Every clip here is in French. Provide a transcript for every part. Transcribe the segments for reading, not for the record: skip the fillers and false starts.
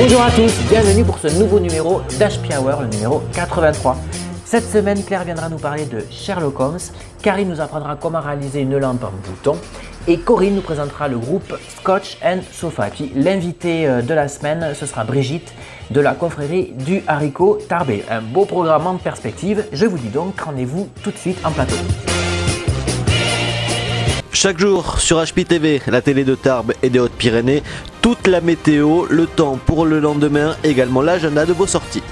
Bonjour à tous, bienvenue pour ce nouveau numéro d'HP Hour, le numéro 83. Cette semaine, Claire viendra nous parler de Sherlock Holmes, Karine nous apprendra comment réaliser une lampe en bouton et Corinne nous présentera le groupe Scotch & Sofa. Et puis l'invité de la semaine, ce sera Brigitte de la confrérie du haricot Tarbé. Un beau programme en perspective, je vous dis donc rendez-vous tout de suite en plateau. Chaque jour sur HPTV, la télé de Tarbes et des Hautes-Pyrénées, toute la météo, le temps pour le lendemain, également l'agenda de vos sorties.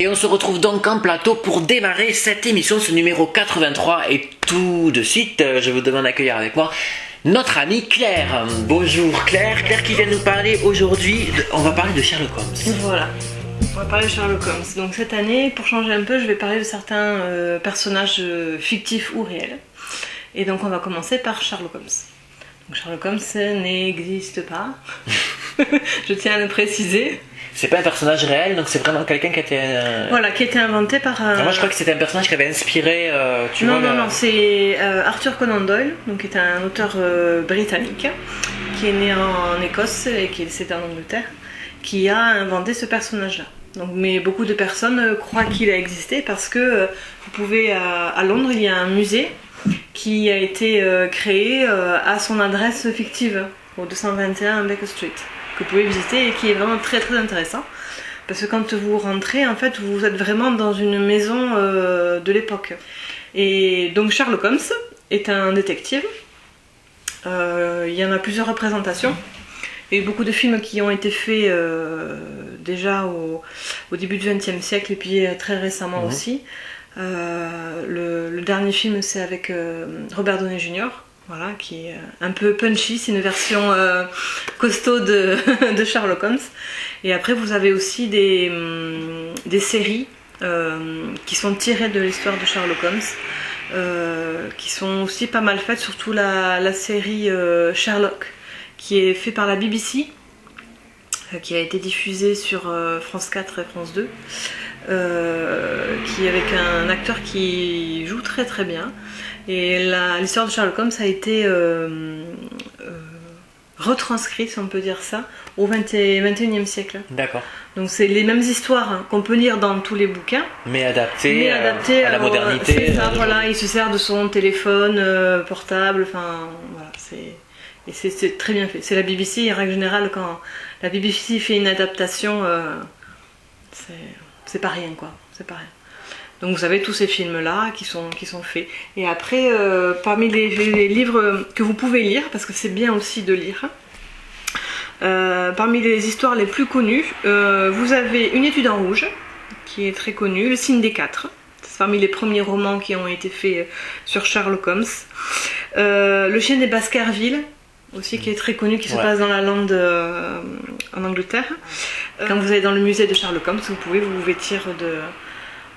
Et on se retrouve donc en plateau pour démarrer cette émission, ce numéro 83. Et tout de suite, je vous demande d'accueillir avec moi notre amie Claire. Bonjour Claire, Claire qui vient nous parler aujourd'hui, on va parler de Sherlock Holmes. Voilà, on va parler de Sherlock Holmes. Donc cette année, pour changer un peu, je vais parler de certains personnages fictifs ou réels. Et donc on va commencer par Sherlock Holmes. Donc Sherlock Holmes n'existe pas, je tiens à le préciser. C'est pas un personnage réel, donc c'est vraiment quelqu'un qui a été... Voilà, qui a été inventé par... Moi je crois que c'était un personnage qui avait inspiré... Non, c'est Arthur Conan Doyle, donc, qui est un auteur britannique, qui est né en Écosse et qui est décédé en Angleterre, qui a inventé ce personnage-là. Donc, mais beaucoup de personnes croient qu'il a existé parce que vous pouvez... à Londres, il y a un musée qui a été créé à son adresse fictive, au 221 Baker Street, que vous pouvez visiter et qui est vraiment très très intéressant. Parce que quand vous rentrez, en fait, vous êtes vraiment dans une maison de l'époque. Et donc Sherlock Holmes est un détective. Il y en a plusieurs représentations. Il y a eu beaucoup de films qui ont été faits déjà au début du XXe siècle et puis très récemment aussi. Le dernier film, c'est avec Robert Downey Jr., voilà, qui est un peu punchy, c'est une version costaud de Sherlock Holmes. Et après, vous avez aussi des séries qui sont tirées de l'histoire de Sherlock Holmes, qui sont aussi pas mal faites, surtout la série Sherlock, qui est faite par la BBC, qui a été diffusée sur France 4 et France 2. Qui est avec un acteur qui joue très très bien. Et l'histoire de Sherlock Holmes a été retranscrite, si on peut dire ça, au 21e siècle. D'accord. Donc c'est les mêmes histoires qu'on peut lire dans tous les bouquins, mais adaptées à la modernité. Ça, voilà, il se sert de son téléphone portable, enfin voilà, c'est très bien fait. C'est la BBC, en règle générale, quand la BBC fait une adaptation, c'est pas rien, quoi, c'est pas rien. Donc vous avez tous ces films-là qui sont faits. Et après, parmi les livres que vous pouvez lire, parce que c'est bien aussi de lire, parmi les histoires les plus connues, vous avez Une étude en rouge, qui est très connue, Le Signe des Quatre, c'est parmi les premiers romans qui ont été faits sur Sherlock Holmes. Le Chien des Baskerville, aussi, qui est très connu, qui se passe dans la Lande en Angleterre. Quand vous allez dans le musée de Sherlock Holmes, vous pouvez vous vêtir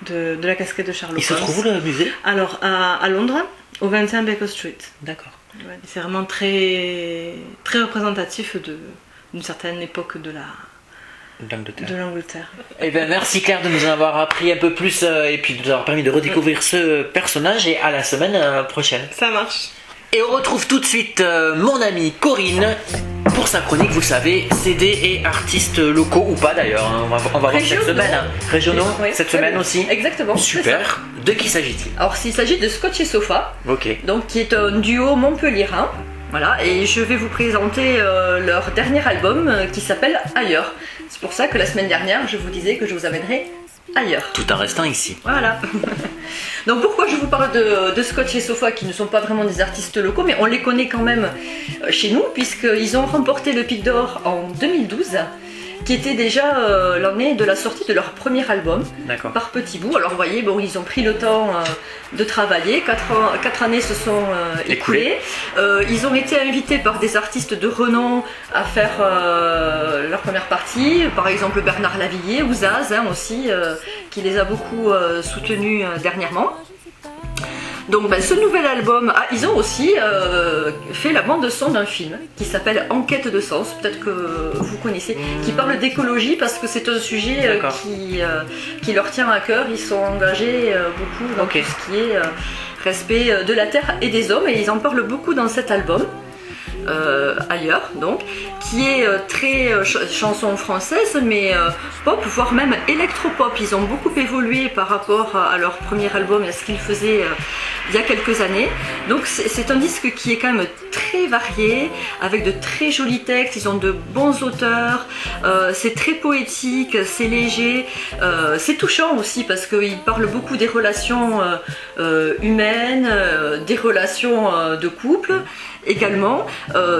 de la casquette de Sherlock Holmes. Il se trouve où le musée ? Alors, à Londres, au 21 Baker Street. D'accord. Ouais, c'est vraiment très, très représentatif d'une certaine époque de l'Angleterre. Eh bien, merci Claire de nous en avoir appris un peu plus et puis de nous avoir permis de redécouvrir ce personnage, et à la semaine prochaine. Ça marche. Et on retrouve tout de suite mon amie Corinne pour sa chronique, vous savez, CD et artistes locaux ou pas d'ailleurs, hein. On va voir cette semaine, hein. Régionaux, oui, cette semaine bien. Aussi. Exactement. Super. De qui s'agit-il ? Alors il s'agit de Scotch & Sofa, Ok. donc, qui est un duo montpelliérain. Voilà, et je vais vous présenter leur dernier album qui s'appelle Ailleurs. C'est pour ça que la semaine dernière, je vous disais que je vous amènerais ailleurs. Tout en restant ici. Voilà. Donc pourquoi je vous parle de Scotch & Sofa, qui ne sont pas vraiment des artistes locaux, mais on les connaît quand même chez nous, puisqu'ils ont remporté le Pic d'Or en 2012, qui était déjà l'année de la sortie de leur premier album, par petits bouts. Alors vous voyez, bon, ils ont pris le temps de travailler, 4 années se sont écoulées. Ils ont été invités par des artistes de renom à faire leur première partie, par exemple Bernard Lavillier ou Zaz, hein, aussi, qui les a beaucoup soutenus dernièrement. Donc ce nouvel album, ils ont aussi fait la bande son d'un film qui s'appelle Enquête de sens, peut-être que vous connaissez, qui parle d'écologie parce que c'est un sujet qui leur tient à cœur. Ils sont engagés beaucoup dans tout ce qui est respect de la terre et des hommes, et ils en parlent beaucoup dans cet album. ailleurs, donc, qui est très chanson française, mais pop, voire même électropop. Ils ont beaucoup évolué par rapport à leur premier album et à ce qu'ils faisaient il y a quelques années. Donc c'est un disque qui est quand même très varié, avec de très jolis textes, ils ont de bons auteurs, c'est très poétique, c'est léger, c'est touchant aussi parce qu'ils parlent beaucoup des relations humaines, des relations de couple également,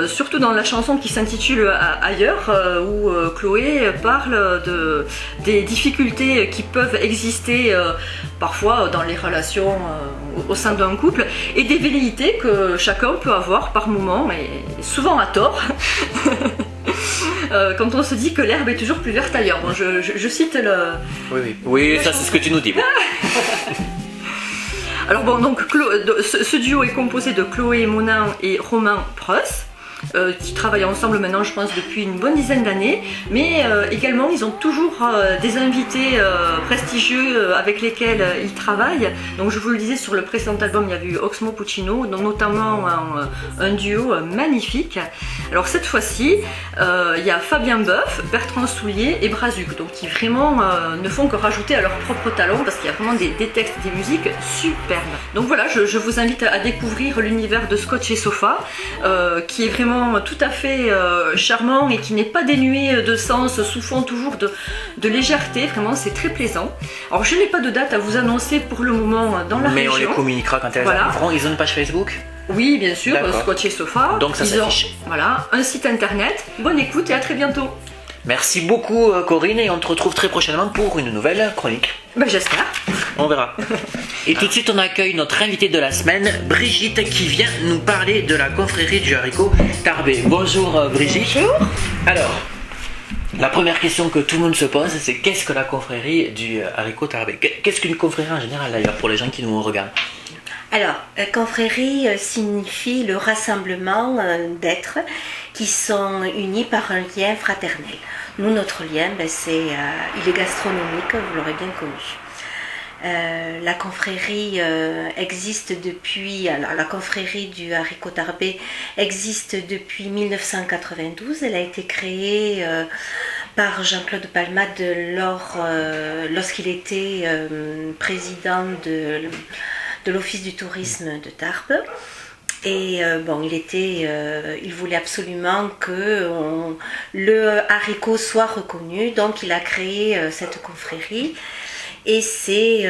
surtout dans la chanson qui s'intitule Ailleurs, où Chloé parle des difficultés qui peuvent exister parfois dans les relations au sein d'un couple et des velléités que chacun peut avoir par moment et souvent à tort. Quand on se dit que l'herbe est toujours plus verte ailleurs. Bon, je cite le... Oui, ça c'est ce que tu nous dis. Bon. Alors bon, donc ce duo est composé de Chloé Monin et Romain Preuss, qui travaillent ensemble maintenant, je pense, depuis une bonne dizaine d'années, mais également ils ont toujours des invités prestigieux avec lesquels ils travaillent. Donc je vous le disais, sur le précédent album, il y avait eu Oxmo Puccino, donc notamment un duo magnifique. Alors cette fois-ci, il y a Fabien Boeuf, Bertrand Soulier et Brazuc, donc qui vraiment ne font que rajouter à leur propre talent, parce qu'il y a vraiment des textes, des musiques superbes. Donc voilà, je vous invite à découvrir l'univers de Scotch et Sofa, qui est vraiment tout à fait charmant et qui n'est pas dénué de sens, sous fond toujours de légèreté. Vraiment, c'est très plaisant. Alors je n'ai pas de date à vous annoncer pour le moment dans la région. Mais on les communiquera quand elles arriveront. Ils ont une page Facebook? Oui, bien sûr, Scotch et Sofa. Donc ça s'affiche. Voilà, un site internet. Bonne écoute et à très bientôt. Merci beaucoup Corinne, et on te retrouve très prochainement pour une nouvelle chronique. Ben, j'espère. On verra. Et tout de suite on accueille notre invitée de la semaine, Brigitte, qui vient nous parler de la confrérie du haricot Tarbé. Bonjour Brigitte. Bonjour. Alors, la première question que tout le monde se pose, c'est qu'est-ce que la confrérie du haricot Tarbé? Qu'est-ce qu'une confrérie en général d'ailleurs, pour les gens qui nous regardent? Alors, confrérie signifie le rassemblement d'êtres qui sont unis par un lien fraternel. Nous, notre lien, il est gastronomique, vous l'aurez bien connu. La confrérie existe depuis, alors la confrérie du haricot Tarbé existe depuis 1992. Elle a été créée par Jean-Claude Palmade lorsqu'il était président de l'Office du tourisme de Tarbes. Et il voulait absolument que le haricot soit reconnu, donc il a créé cette confrérie. Et c'est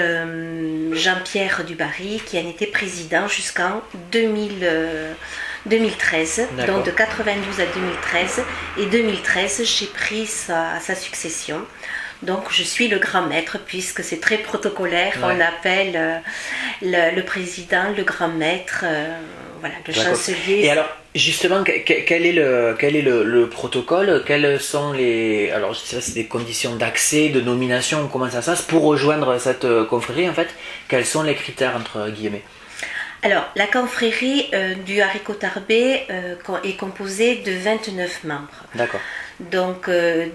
Jean-Pierre Dubarry qui en était président jusqu'en 2013. D'accord. Donc de 92 à 2013. Et 2013, j'ai pris sa succession. Donc je suis le grand maître, puisque c'est très protocolaire. Ouais. On appelle le président le grand maître, le chancelier. Et alors justement, quel est le protocole? Quelles sont les... Alors je sais pas si c'est des conditions d'accès, de nomination, comment ça se passe pour rejoindre cette confrérie en fait? Quels sont les critères entre guillemets? Alors, la confrérie du haricot Tarbé est composée de 29 membres. D'accord. Donc,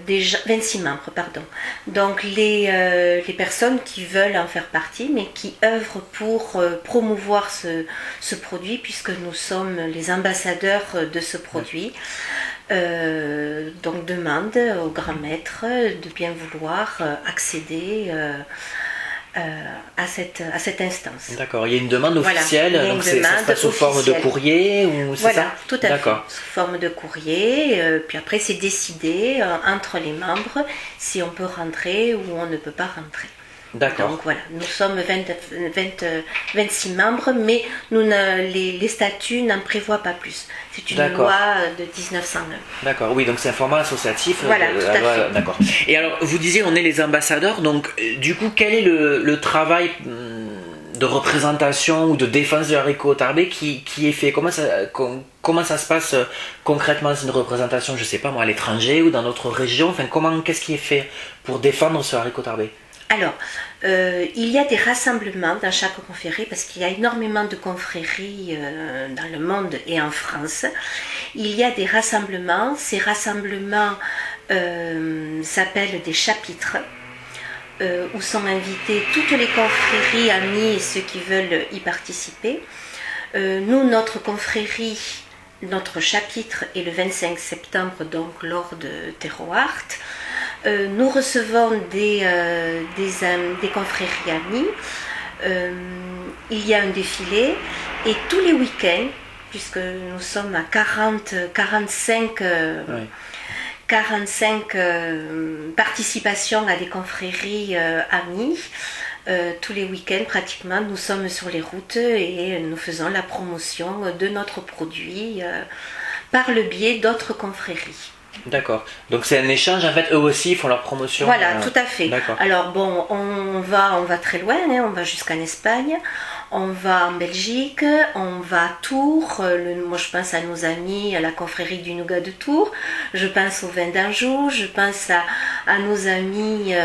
déjà 26 membres, pardon. Donc, les personnes qui veulent en faire partie, mais qui œuvrent pour promouvoir ce produit, puisque nous sommes les ambassadeurs de ce produit, donc demandent au grand maître de bien vouloir accéder à cette instance. D'accord, il y a une demande officielle, voilà, donc ça se passe sous forme de courrier ou c'est voilà, ça? Tout à fait, D'accord. sous forme de courrier, puis après c'est décidé entre les membres si on peut rentrer ou on ne peut pas rentrer. D'accord. Donc voilà, nous sommes 26 membres, mais les statuts n'en prévoient pas plus. C'est une D'accord. loi de 1909. D'accord, oui, donc c'est un format associatif. Voilà, tout à fait. D'accord. Et alors, vous disiez, on est les ambassadeurs, donc du coup, quel est le travail de représentation ou de défense du haricot Tarbé qui est fait? Comment ça se passe concrètement? C'est une représentation, je sais pas moi, à l'étranger ou dans notre région? Enfin, qu'est-ce qui est fait pour défendre ce haricot Tarbé? Alors, il y a des rassemblements dans chaque confrérie, parce qu'il y a énormément de confréries dans le monde et en France. Il y a des rassemblements. Ces rassemblements s'appellent des chapitres, où sont invités toutes les confréries, amis et ceux qui veulent y participer. Nous, notre confrérie notre chapitre est le 25 septembre, donc lors de Terroir. Nous recevons des confréries amies. Il y a un défilé et tous les week-ends, puisque nous sommes à 45 participations à des confréries amies. Tous les week-ends, pratiquement, nous sommes sur les routes et nous faisons la promotion de notre produit par le biais d'autres confréries. D'accord. Donc c'est un échange, en fait, eux aussi font leur promotion. Voilà, tout à fait. D'accord. Alors bon, on va très loin, hein, on va jusqu'en Espagne, on va en Belgique, on va à Tours. Moi je pense à nos amis, à la confrérie du Nougat de Tours, je pense au vin d'Anjou, je pense à nos amis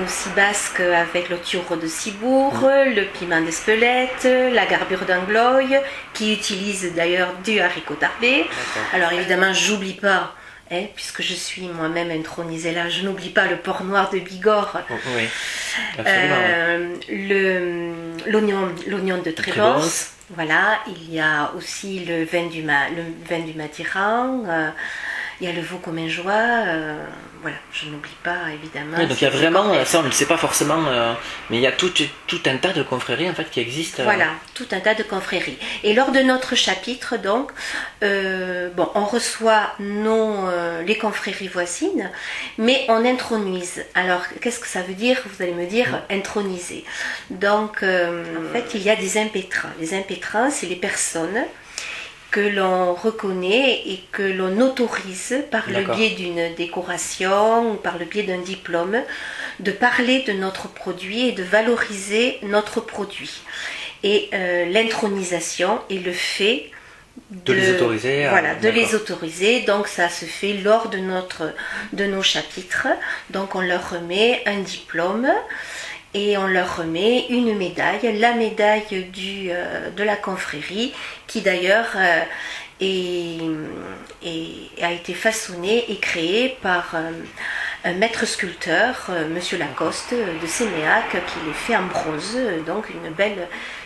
aussi basques avec le tiuro de Cibourg, le piment d'Espelette, la garbure d'Angloy, qui utilise d'ailleurs du haricot tarbé. Alors évidemment, j'oublie pas, hein, puisque je suis moi-même intronisée là, je n'oublie pas le porc noir de Bigorre, Oui, absolument. L'oignon de Trébons. Voilà, il y a aussi le vin du Madiran, il y a le veau comme un joie, voilà, je n'oublie pas évidemment. Oui, donc il y a vraiment, ça on ne le sait pas forcément, mais il y a tout un tas de confréries en fait qui existent. Voilà, tout un tas de confréries. Et lors de notre chapitre, donc, on reçoit les confréries voisines, mais on intronise. Alors, qu'est-ce que ça veut dire? Vous allez me dire, introniser. Donc, en fait, il y a des impétrants. Les impétrants, c'est les personnes que l'on reconnaît et que l'on autorise par le biais d'une décoration ou par le biais d'un diplôme de parler de notre produit et de valoriser notre produit. Et l'intronisation est le fait de les autoriser. Voilà, de les autoriser. Donc ça se fait lors de nos chapitres. Donc on leur remet un diplôme et on leur remet une médaille, la médaille de la confrérie, qui d'ailleurs a été façonnée et créée par un maître sculpteur, Monsieur Lacoste de Sénéac, qui les fait en bronze, donc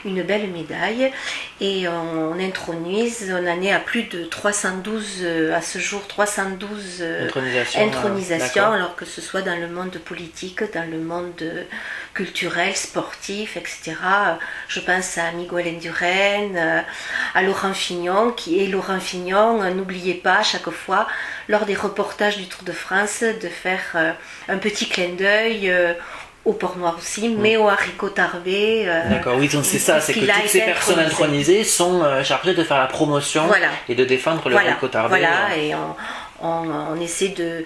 une belle médaille. Et on intronise, on en est à plus de 312, à ce jour 312 intronisations, alors que ce soit dans le monde politique, dans le monde culturel, sportif, etc. Je pense à Miguel Indurain, à Laurent Fignon, Laurent Fignon, n'oubliez pas à chaque fois, lors des reportages du Tour de France, de faire un petit clin d'œil au porc noir aussi, mais au haricot tarbé. D'accord, oui, donc c'est ça, c'est que toutes ces personnes intronisées sont chargées de faire la promotion et de défendre le haricot tarbé. Voilà, et on essaie de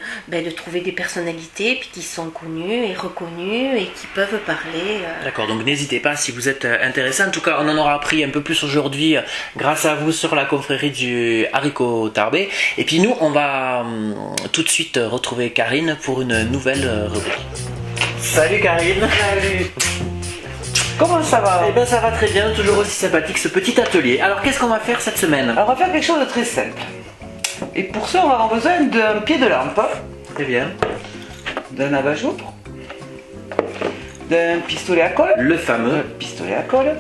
trouver des personnalités puis qui sont connues et reconnues et qui peuvent parler. D'accord, donc n'hésitez pas si vous êtes intéressé. En tout cas, on en aura appris un peu plus aujourd'hui grâce à vous sur la confrérie du haricot tarbé. Et puis nous, on va tout de suite retrouver Karine pour une nouvelle rubrique. Salut Karine. Salut. Comment ça va? Eh bien ça va très bien, toujours aussi sympathique ce petit atelier. Alors qu'est-ce qu'on va faire cette semaine? Alors on va faire quelque chose de très simple. Et pour ça on va avoir besoin d'un pied de lampe. Très bien. D'un abat-jour. D'un pistolet à colle. Le fameux pistolet à colle.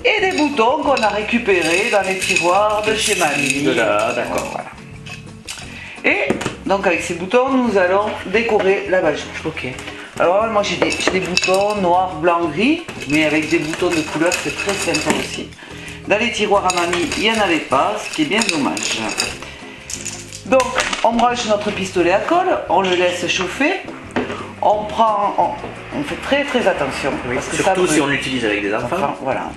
Et des boutons qu'on a récupérés dans les tiroirs de chez Mamie. D'accord. Voilà. Et donc avec ces boutons nous allons décorer l'abat-jour. Ok. Alors moi j'ai des boutons noirs, blancs, gris, mais avec des boutons de couleur, c'est très sympa aussi. Dans les tiroirs à Mamie, il n'y en avait pas, ce qui est bien dommage. Donc on branche notre pistolet à colle, on le laisse chauffer, on fait très très attention. Oui, parce que surtout si on l'utilise avec des enfants. Enfin, voilà.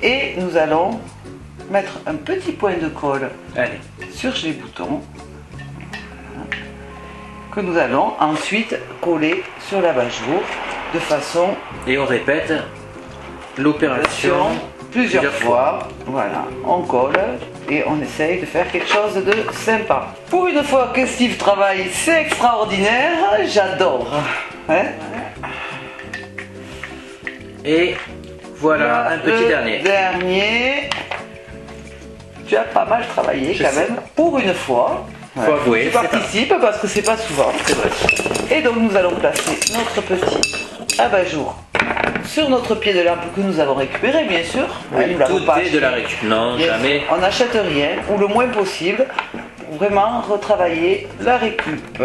Et nous allons mettre un petit point de colle sur les boutons, que nous allons ensuite coller sur l'abat-jour de façon... Et on répète l'opération plusieurs fois. Voilà, on colle et on essaye de faire quelque chose de sympa. Pour une fois que Steve travaille, c'est extraordinaire, j'adore. Hein? Et voilà un petit dernier. Tu as pas mal travaillé quand même, pour une fois. Faut avouer, je participe parce que c'est pas souvent. C'est vrai. Et donc nous allons placer notre petit abat-jour sur notre pied de lampe que nous avons récupéré, bien sûr. Oui, Nous l'avons tout pas est de la acheté. récup. Non, Yes. jamais. On n'achète rien, ou le moins possible, pour vraiment retravailler la récup.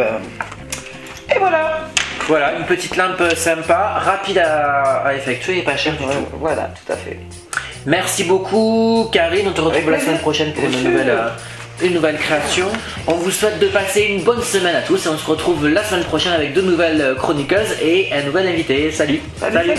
Et voilà. Voilà, une petite lampe sympa, rapide à effectuer et pas chère du tout. Voilà, tout à fait. Merci beaucoup Karine, on te retrouve Avec la plaisir. semaine prochaine pour Bien une nouvelle création. On vous souhaite de passer une bonne semaine à tous et on se retrouve la semaine prochaine avec de nouvelles chroniqueuses et un nouvel invité. Salut. Salut.